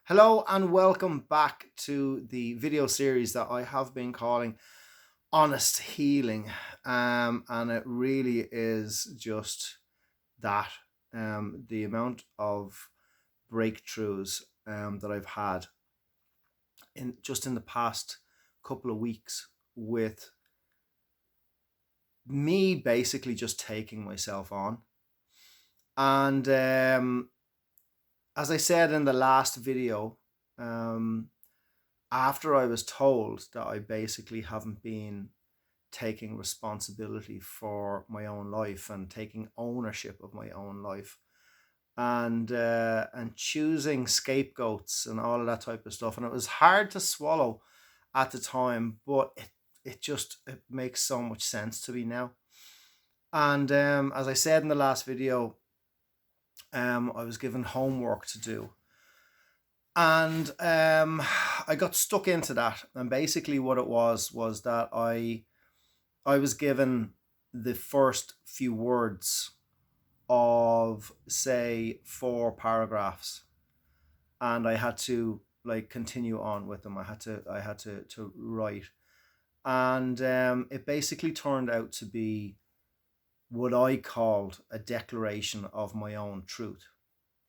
Hello and welcome back to the video series that I have been calling Honest Healing. And it really is just that the amount of breakthroughs that I've had in the past couple of weeks with me basically just taking myself on. And as I said in the last video, after I was told that I basically haven't been taking responsibility for my own life and taking ownership of my own life and choosing scapegoats and all of that type of stuff, and it was hard to swallow at the time, but it makes so much sense to me now. And as I said in the last video, I was given homework to do. And I got stuck into that. And basically what it was that I was given the first few words of, say, 4 paragraphs. And I had to continue on with them. I had to write. And it basically turned out to be what I called a declaration of my own truth,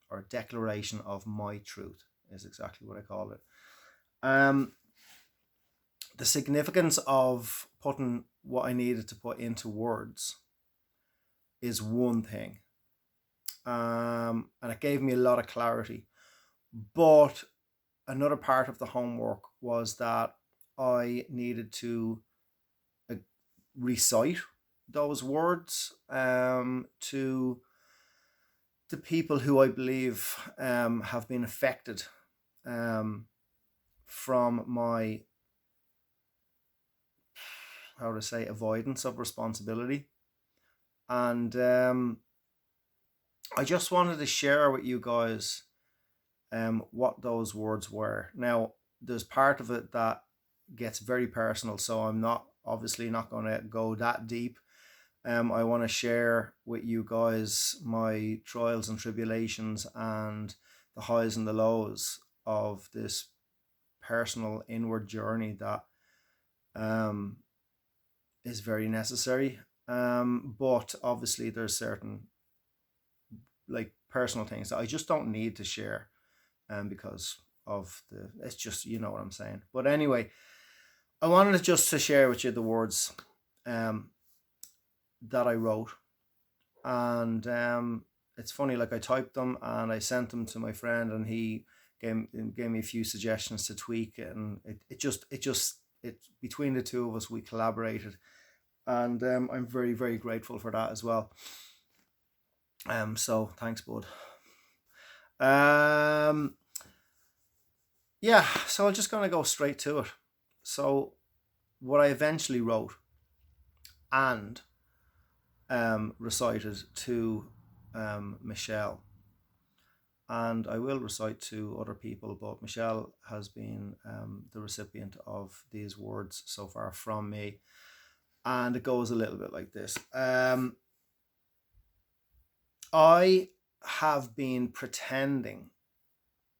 or a declaration of my truth is exactly what I call it. The significance of putting what I needed to put into words is one thing. And it gave me a lot of clarity. But another part of the homework was that I needed to recite those words to the people who I believe have been affected from my, avoidance of responsibility. And I just wanted to share with you guys what those words were. Now, there's part of it that gets very personal, so I'm obviously not going to go that deep. I want to share with you guys my trials and tribulations and the highs and the lows of this personal inward journey that is very necessary. But obviously there's certain personal things that I just don't need to share because of it's just, you know what I'm saying. But anyway, I wanted to share with you the words that I wrote. And it's funny, I typed them and I sent them to my friend, and he gave me a few suggestions to tweak it, and it between the two of us we collaborated, and I'm very, very grateful for that as well. So thanks, bud. Yeah, so I'm just gonna go straight to it. So what I eventually wrote and recited to Michelle, and I will recite to other people, but Michelle has been the recipient of these words so far from me, and it goes a little bit like this. I have been pretending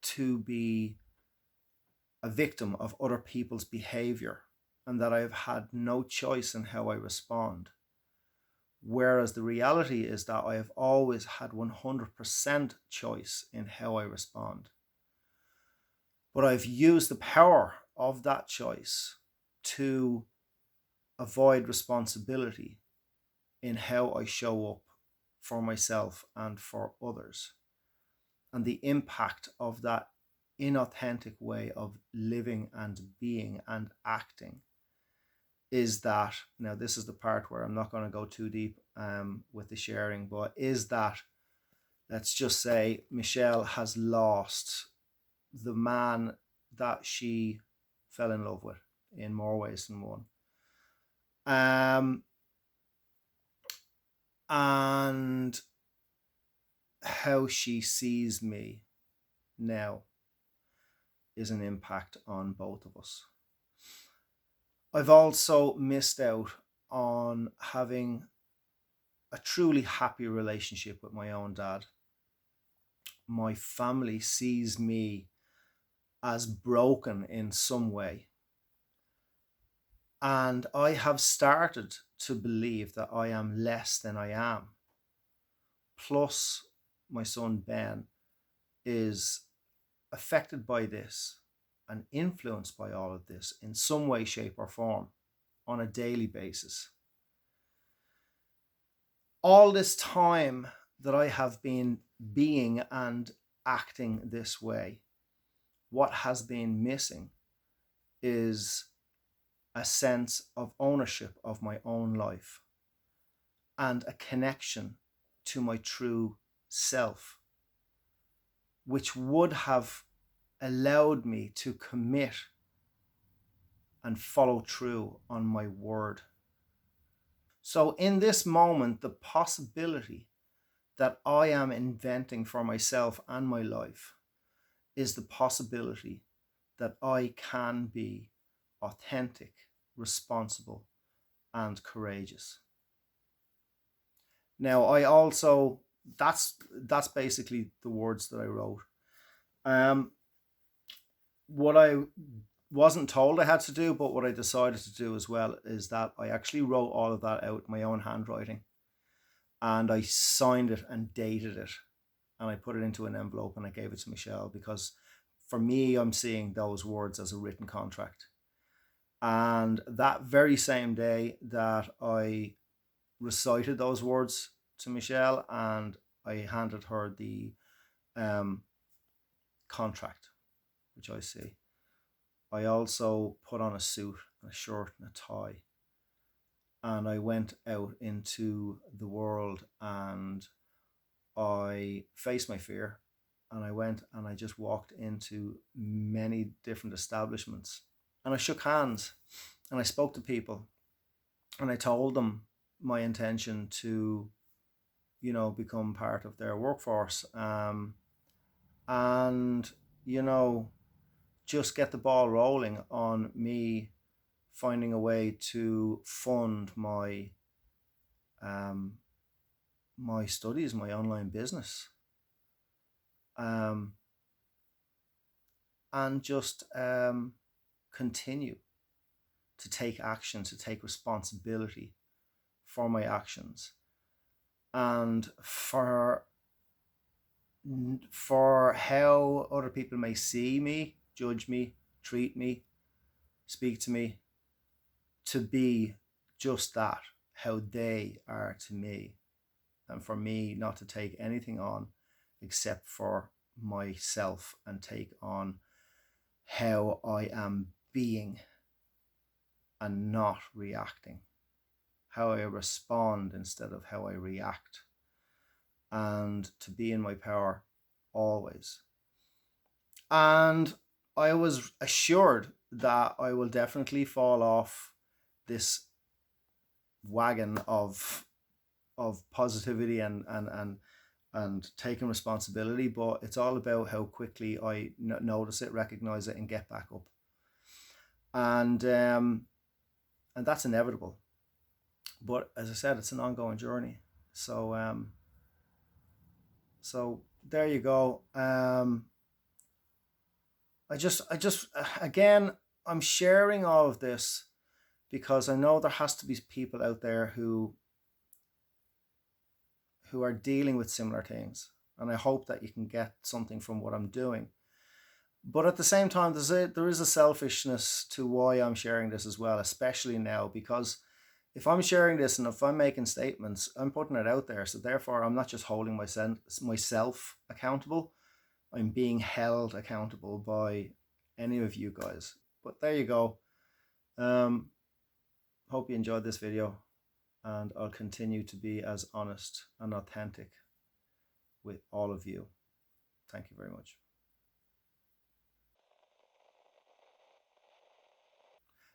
to be a victim of other people's behavior, and that I've had no choice in how I respond. Whereas the reality is that I have always had 100% choice in how I respond. But I've used the power of that choice to avoid responsibility in how I show up for myself and for others. And the impact of that inauthentic way of living and being and acting is that, now this is the part where I'm not going to go too deep with the sharing, but is that, let's just say, Michelle has lost the man that she fell in love with in more ways than one. And how she sees me now is an impact on both of us. I've also missed out on having a truly happy relationship with my own dad. My family sees me as broken in some way. And I have started to believe that I am less than I am. Plus, my son Ben is affected by this and influenced by all of this in some way, shape, or form on a daily basis. All this time that I have been being and acting this way, what has been missing is a sense of ownership of my own life and a connection to my true self, which would have allowed me to commit and follow through on my word. So, in this moment, the possibility that I am inventing for myself and my life is the possibility that I can be authentic, responsible, and courageous. Now, I also that's basically the words that I wrote. What I wasn't told I had to do, but what I decided to do as well, is that I actually wrote all of that out in my own handwriting, and I signed it and dated it, and I put it into an envelope and I gave it to Michelle, because for me, I'm seeing those words as a written contract. And that very same day that I recited those words to Michelle, and I handed her the contract, which I see, I also put on a suit and a shirt and a tie, and I went out into the world and I faced my fear, and I went and I just walked into many different establishments, and I shook hands and I spoke to people, and I told them my intention to, become part of their workforce, and, just get the ball rolling on me finding a way to fund um, my studies, my online business, and just continue to take action, to take responsibility for my actions, and for how other people may see me, judge me, treat me, speak to me, to be just that, how they are to me, and for me not to take anything on except for myself, and take on how I am being and not reacting, how I respond instead of how I react, and to be in my power always. And I was assured that I will definitely fall off this wagon of positivity and taking responsibility, but it's all about how quickly I notice it, recognize it, and get back up. And that's inevitable. But as I said, it's an ongoing journey. So so there you go. I just again, I'm sharing all of this because I know there has to be people out there who are dealing with similar things, and I hope that you can get something from what I'm doing. But at the same time, there is a selfishness to why I'm sharing this as well, especially now, because if I'm sharing this and if I'm making statements, I'm putting it out there. So therefore, I'm not just holding myself accountable. I'm being held accountable by any of you guys. But there you go. Hope you enjoyed this video, and I'll continue to be as honest and authentic with all of you. Thank you very much.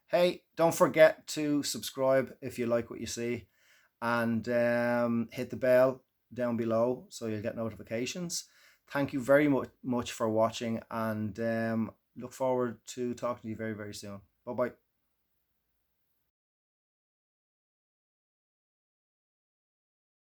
Hey, don't forget to subscribe if you like what you see, and hit the bell down below so you'll get notifications. Thank you very much for watching, and look forward to talking to you very, very soon. Bye-bye.